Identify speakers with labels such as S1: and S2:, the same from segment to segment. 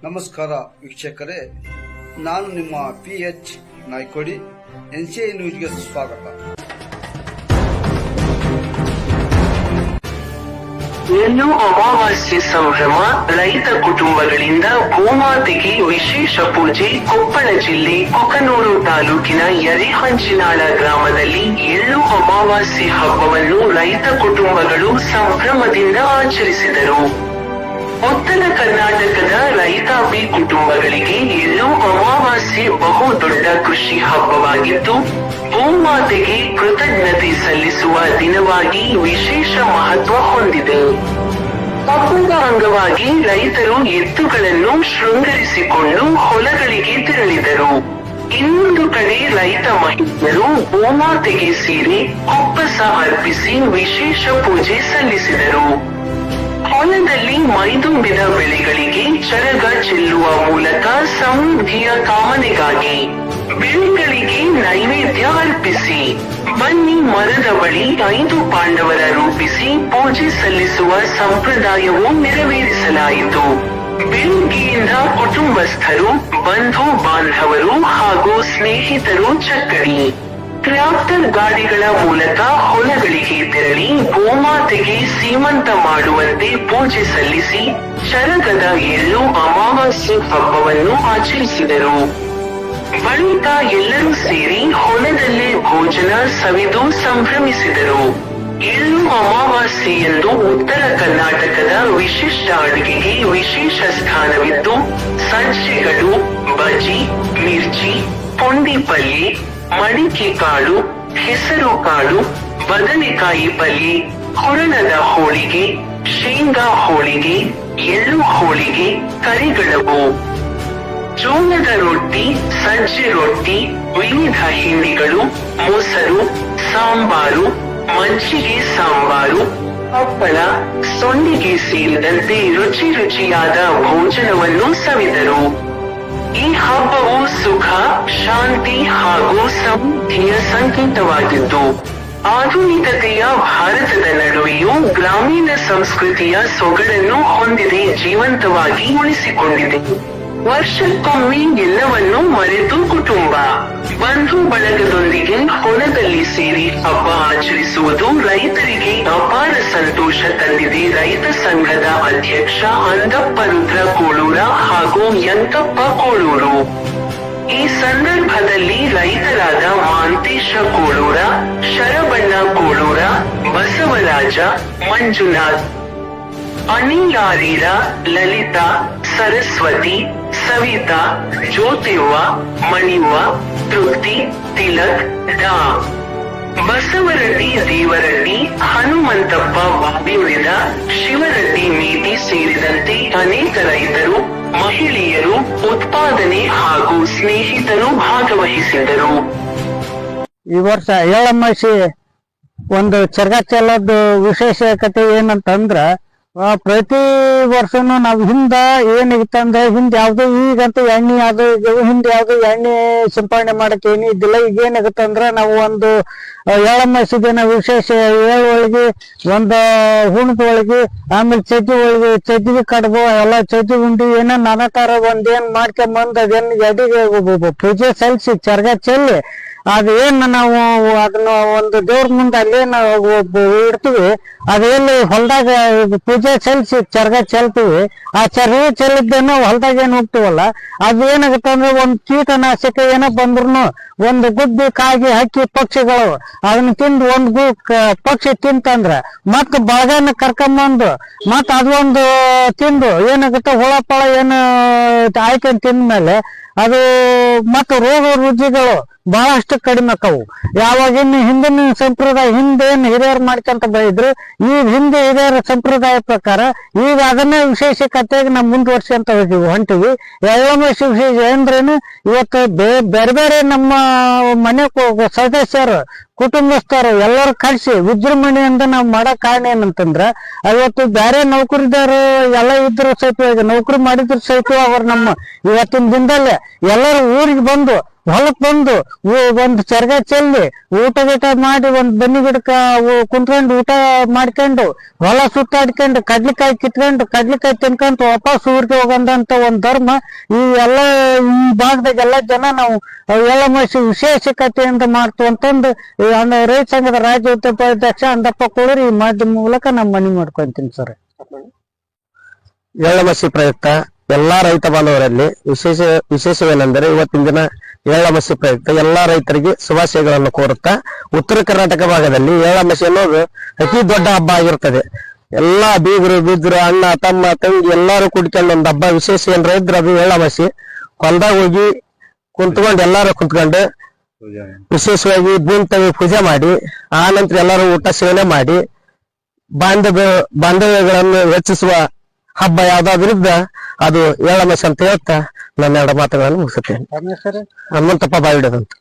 S1: ನಮಸ್ಕಾರ ವೀಕ್ಷಕರೇ, ನಾನು ನಿಮ್ಮ PH ನಾಯ್ಕೋಡಿ. NCI ನ್ಯೂಸ್ಗೆ ಸ್ವಾಗತ.
S2: ಎಳ್ಳು ಅಮಾವಾಸ್ಯೆ ಸಂಭ್ರಮ, ರೈತ ಕುಟುಂಬಗಳಿಂದ ಭೂಮಾತೆಗೆ ವಿಶೇಷ ಪೂಜೆ. ಕೊಪ್ಪಳ ಜಿಲ್ಲೆ ಕುಕನೂರು ತಾಲೂಕಿನ ಯರೇಹಂಚಿನಾಳ ಗ್ರಾಮದಲ್ಲಿ ಎಳ್ಳು ಅಮಾವಾಸ್ಯೆ ಹಬ್ಬವನ್ನು ರೈತ ಕುಟುಂಬಗಳು ಸಂಭ್ರಮದಿಂದ ಆಚರಿಸಿದರು. ಉತ್ತರ ಕರ್ನಾಟಕದ ರೈತಾಪಿ ಕುಟುಂಬಗಳಿಗೆ ಎಳ್ಳು ಅಮಾವಾಸ್ಯೆ ಬಹು ದೊಡ್ಡ ಕೃಷಿ ಹಬ್ಬವಾಗಿದ್ದು, ಭೂಮಾತೆಗೆ ಕೃತಜ್ಞತೆ ಸಲ್ಲಿಸುವ ದಿನವಾಗಿ ವಿಶೇಷ ಮಹತ್ವ ಹೊಂದಿದೆ. ಹಬ್ಬದ ಅಂಗವಾಗಿ ರೈತರು ಎತ್ತುಗಳನ್ನು ಶೃಂಗರಿಸಿಕೊಂಡು ಹೊಲಗಳಿಗೆ ತೆರಳಿದರು. ಇನ್ನೊಂದು ಕಡೆ ರೈತ ಮಹಿಳೆಯರು ಭೂಮಾತೆಗೆ ಸೀರೆ, ಕುಪ್ಪಸ ಅರ್ಪಿಸಿ ವಿಶೇಷ ಪೂಜೆ ಸಲ್ಲಿಸಿದರು. ಹೊಲದಲ್ಲಿ ಮೈದುಂಬಿದ ಬೆಳೆಗಳಿಗೆ ಚರಗ ಚೆಲ್ಲುವ ಮೂಲಕ ಸಮೃದ್ಧಿಯ ಕಾಮನೆಗಾಗಿ ಬೆಳೆಗಳಿಗೆ ನೈವೇದ್ಯ ಅರ್ಪಿಸಿ ಬನ್ನಿ ಮರದ ಬಳಿ 5 ಪಾಂಡವರ ರೂಪಿಸಿ ಪೂಜೆ ಸಲ್ಲಿಸುವ ಸಂಪ್ರದಾಯವು ನೆರವೇರಿಸಲಾಯಿತು. ಬೆಳಗ್ಗೆಯಿಂದ ಕುಟುಂಬಸ್ಥರು, ಬಂಧು ಬಾಂಧವರು ಹಾಗೂ ಸ್ನೇಹಿತರು ಚಕ್ಕಡಿ, ಟ್ರ್ಯಾಕ್ಟರ್ ಗಾಡಿಗಳ ಮೂಲಕ ಹೊಲಗಳಿಗೆ ತೆರಳಿ ಭೂಮಾತೆಗೆ ಸೀಮಂತ ಮಾಡುವಂತೆ ಪೂಜೆ ಸಲ್ಲಿಸಿ ಚರಗದ ಎಳ್ಳು ಅಮಾವಾಸ್ಯೆ ಹಬ್ಬವನ್ನು ಆಚರಿಸಿದರು. ಬಳಿಕ ಎಲ್ಲರೂ ಸೇರಿ ಹೊಲದಲ್ಲೇ ಭೋಜನ ಸವಿದು ಸಂಭ್ರಮಿಸಿದರು. ಎಳ್ಳು ಅಮಾವಾಸ್ಯೆಯಂದು ಉತ್ತರ ಕರ್ನಾಟಕದ ವಿಶಿಷ್ಟ ಅಡುಗೆಗೆ ವಿಶೇಷ ಸ್ಥಾನವಿದ್ದು, ಸಜ್ಜೆಗಳು, ಬಜ್ಜಿ, ಮಿರ್ಚಿ, ಪುಂಡಿ ಪಲ್ಯ, ಮಡಿಕೆ ಕಾಳು, ಹೆಸರು ಕಾಳು, ಬದನೆಕಾಯಿ ಪಲ್ಯ, ಹುರಣದ ಹೋಳಿಗೆ, ಶೇಂಗಾ ಹೋಳಿಗೆ, ಎಳ್ಳು ಹೋಳಿಗೆ, ಕರಿಗಡಬು, ಜೋಳದ ರೊಟ್ಟಿ, ಸಜ್ಜೆ ರೊಟ್ಟಿ, ವಿವಿಧ ಹಿಂಡಿಗಳು, ಮೊಸರು, ಸಾಂಬಾರು, ಮಜ್ಜಿಗೆ ಸಾಂಬಾರು, ಹಪ್ಪಳ, ಸೊಂಡಿಗೆ ಸೇರಿದಂತೆ ರುಚಿ ರುಚಿಯಾದ ಭೋಜನವನ್ನು ಸವಿದರು. ಈ ಹಬ್ಬವು ಸುಖ, ಶಾಂತಿ ಹಾಗೂ ಸಮೃದ್ಧಿಯ ಸಂಕೇತವಾಗಿದ್ದು, ಆಧುನಿಕತೆಯ ಭಾರತದ ನಡುವೆಯೂ ಗ್ರಾಮೀಣ ಸಂಸ್ಕೃತಿಯ ಸೊಗಡನ್ನು ಹೊಂದಿದೆ, ಜೀವಂತವಾಗಿ ಉಳಿಸಿಕೊಂಡಿದೆ. ವರ್ಷಕ್ಕೊಮ್ಮೆ ಎಲ್ಲವನ್ನೂ ಮರೆತು ಕುಟುಂಬ, ಬಂಧು ಬಳಗದೊಂದಿಗೆ ಹೊಲದಲ್ಲಿ ಸೇರಿ ಹಬ್ಬ ಆಚರಿಸುವುದು ರೈತರಿಗೆ ಅಪಾರ ಸಂತೋಷ ತಂದಿದೆ. ರೈತ ಸಂಘದ ಅಧ್ಯಕ್ಷ ಅಂದಪ್ಪ ರುದ್ರ ಕೋಳೂರ ಹಾಗೂ ಯಂಕಪ್ಪ ಕೋಳೂರು. ಈ ಸಂದರ್ಭದಲ್ಲಿ ರೈತರಾದ ಮಾಂತೇಶ ಕೋಳೂರ, ಶರಬಣ್ಣ ಕೋಳೂರ, ಬಸವರಾಜ, ಮಂಜುನಾಥ್, ಅನಿಲ್ ಆರೀರ, ಲಲಿತಾ, ಸರಸ್ವತಿ, ಸವಿತಾ, ಜ್ಯೋತಿವ್ವ, ಮಣಿವ್ವ, ತೃಪ್ತಿ, ತಿಲಕ್, ಡಾ. ಬಸವರೆಡ್ಡಿ, ದೇವರೆಡ್ಡಿ, ಹನುಮಂತಪ್ಪ ಬಾಬಿಯುಳಿದ, ಶಿವರೆಡ್ಡಿ ಮೇಟಿ ಸೇರಿದಂತೆ ಅನೇಕ ರೈತರು, ಮಹಿಳೆಯರು, ಉತ್ಪಾದನೆ ಹಾಗೂ ಸ್ನೇಹಿತರು ಭಾಗವಹಿಸಿದ್ದರು.
S3: ಈ ವರ್ಷ ಎಳ್ಳಮಾಸಿ ಒಂದು ಚರಗ ಚೆಲ್ಲೋದು ವಿಶೇಷತೆ ಏನಂತಂದ್ರ, ಪ್ರತಿ ವರ್ಷನು ನಾವ್ ಹಿಂದ ಏನಿತ್ತಂದ್ರೆ, ಹಿಂದ್ ಯಾವ್ದು ಈಗಂತೂ ಎಣ್ಣೆ ಅದು ಹಿಂದ್ ಯಾವ್ದು ಎಣ್ಣೆ ಸಿಂಪಡಣೆ ಮಾಡಕ್ ಏನಿ ಇದ್ದಿಲ್ಲ. ಈಗ ಏನಾಗುತ್ತಂದ್ರ, ನಾವು ಒಂದು ಎಳ್ಳಮಾಸಿ ದಿನ ವಿಶೇಷ ಎಳ್ಳು ಒಳಗೆ, ಒಂದು ಹುಣದ ಒಳಗೆ, ಆಮೇಲೆ ಚಜ್ಜಿ ಒಳಗೆ, ಚಜ್ಜಿಗೆ ಕಡ್ಬು ಎಲ್ಲ ಚಜ್ಜಿ ಉಂಡಿ ಏನೋ ನಾನಾ ತರ ಒಂದೇನ್ ಮಾಡ್ಕೊಂಬಂದ್ ಅದೇನ್ ಎಡಿಗೆ ಪೂಜೆ ಸಲ್ಲಿಸಿ ಚರಗ ಚೆಲ್ಲಿ ಅದೇನ್ ನಾವು ಅದನ್ನ ಒಂದು ದೇವ್ರ ಮುಂದೆ ಅಲ್ಲೇ ನಾವು ಇಡ್ತೀವಿ. ಅದೇನು ಹೊಲದಾಗ ಪೂಜೆ ಸಲ್ಲಿಸಿ ಚರಗ ಚೆಲ್ತೀವಿ. ಆ ಚರಗ ಚೆಲ್ಲಿದ್ದೇನೋ ಹೊಲದಾಗ ಏನ್ ಹೋಗ್ತೀವಲ್ಲ, ಅದು ಏನಾಗುತ್ತೆ ಅಂದ್ರೆ, ಒಂದ್ ಕೀಟನಾಶಕ ಏನೋ ಬಂದ್ರು ಒಂದು ಗುಬ್ಬಿ, ಕಾಗಿ, ಹಕ್ಕಿ, ಪಕ್ಷಿಗಳು ಅದನ್ನ ತಿಂದು ಒಂದು ಪಕ್ಷಿ ತಿಂತಂದ್ರ ಮತ್ ಬಳಗನ ಕರ್ಕೊಂಬಂದು ಮತ್ ಅದೊಂದು ತಿಂದು ಏನಾಗುತ್ತೆ, ಹುಳ ಪಳ ಏನು ಆಯ್ಕೊಂಡು ತಿಂದ್ಮೇಲೆ ಅದು ಮತ್ತು ರೋಗ ರುಜಿಗಳು ಬಹಳಷ್ಟು ಕಡಿಮೆ ಆಕವು. ಯಾವಾಗಿನ ಹಿಂದಿನ ಸಂಪ್ರದಾಯ, ಹಿಂದೇನ್ ಹಿರಿಯರು ಮಾಡ್ಕೊಂತ ಬಂದಿದ್ರು, ಈಗ ಹಿಂದೆ ಹಿರಿಯರ ಸಂಪ್ರದಾಯ ಪ್ರಕಾರ ಈಗ ಅದನ್ನೇ ವಿಶೇಷತೆಯಾಗಿ ನಾವು ಮುಂದುವರ್ಸ್ಕೊಂತ ಹೊಂಟಿವಿ. ಎಳ್ಳಮಾಸಿ ವಿಶೇಷ ಅಂದ್ರೇನು, ಇವತ್ತು ಬೇರೆ ಬೇರೆ ನಮ್ಮ ಮನೆ ಸದಸ್ಯರು, ಕುಟುಂಬಸ್ಥರು ಎಲ್ಲರೂ ಕಳ್ಸಿ ವಿಜೃಂಭಣೆಯಿಂದ ನಾವು ಮಾಡೋ ಕಾರಣ ಏನಂತಂದ್ರ, ಇವತ್ತು ಬೇರೆ ನೌಕರಿದಾರು ಎಲ್ಲ ಇದ್ರು ಸಹಿತ, ಈಗ ನೌಕರಿ ಮಾಡಿದ್ರು ಸಹಿತ ಅವ್ರು ನಮ್ಮ ಇವತ್ತಿನ ದಿನದಲ್ಲೇ ಎಲ್ಲರೂ ಊರಿಗೆ ಬಂದು ಹೊಲಕ್ ಬಂದು ಒಂದ್ ಚರ್ಗ ಚೆಲ್ಲಿ ಊಟ ಗೀಟ ಮಾಡಿ ಒಂದ್ ಬನ್ನಿ ಗಿಡಕ್ಕ ಕುಂತ್ಕೊಂಡು ಊಟ ಮಾಡ್ಕೊಂಡು ಹೊಲ ಸುತ್ತಾಡ್ಕೊಂಡು ಕಡ್ಲಿಕಾಯಿ ಕಿತ್ಕೊಂಡು ಕಡ್ಲಿಕಾಯಿ ತಿನ್ಕೊಂತ ವಾಪಸ್ ಊರಿಗೆ ಹೋಗಂದಂತ ಒಂದ್ ಧರ್ಮ ಈ ಈ ಭಾಗದಾಗ ಎಲ್ಲಾ ಜನ ನಾವು ಎಳ್ಳಮಾಸಿ ವಿಶೇಷಕತೆಯಿಂದ ಮಾಡ್ತು ಅಂತಂದು ರೈತ ಸಂಘದ ರಾಜ್ಯ ಉಪಾಧ್ಯಕ್ಷ ಅಂದಪ್ಪ ಕೋಳೂರು ಈ ಮಾಧ್ಯಮ ಮೂಲಕ ನಮ್ಮ ಮನವಿ ಮಾಡ್ಕೊಂತೀನಿ ಸರ್.
S4: ಎಳ್ಳಮಸಿ ಪ್ರಯುಕ್ತ ಎಲ್ಲಾ ರೈತ ಬಾಂಧವರಲ್ಲಿ ವಿಶೇಷವೇನೆಂದರೆ ಇವತ್ತಿನ ದಿನ ಎಳ್ಳಮಸಿ ಪ್ರಯುಕ್ತ ಎಲ್ಲಾ ರೈತರಿಗೆ ಶುಭಾಶಯಗಳನ್ನು ಕೋರುತ್ತಾ ಉತ್ತರ ಕರ್ನಾಟಕ ಭಾಗದಲ್ಲಿ ಎಳ್ಳಮಸಿ ಅನ್ನೋದು ಅತಿ ದೊಡ್ಡ ಹಬ್ಬ ಆಗಿರ್ತದೆ. ಎಲ್ಲಾ ಬೀಗರು ಬಿದ್ರು ಅಣ್ಣ ತಮ್ಮ ತಂಗಿ ಎಲ್ಲಾರು ಕುಡ್ಕೊಂಡು ಒಂದು ಹಬ್ಬ ವಿಶೇಷ ಏನ್ರ ಇದ್ರೆ ಅದು ಎಳ್ಳಮಸಿ. ಹೊಲ್ದಾಗ ಹೋಗಿ ಕುಂತ್ಕೊಂಡು ಎಲ್ಲಾರು ಕುಂತ್ಕೊಂಡು ವಿಶೇಷವಾಗಿ ಭೂಮಿ ತಗಿ ಪೂಜೆ ಮಾಡಿ ಆ ನಂತರ ಎಲ್ಲಾರು ಊಟ ಸೇವನೆ ಮಾಡಿ ಬಾಂಧವ್ಯಗಳನ್ನು ಹೆಚ್ಚಿಸುವ ಹಬ್ಬ ಯಾವ್ದಾದ್ರಿದ್ದ ಅದು ಎಳ್ಳಮಸಿ ಅಂತ ಹೇಳ್ತಾ ನನ್ನ 2 ಮಾತುಗಳನ್ನು ಮುಗಿಸುತ್ತೇನೆ. ಹನುಮಂತಪ್ಪ ಬಾವಿಡದಂತ.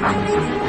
S5: Thank you.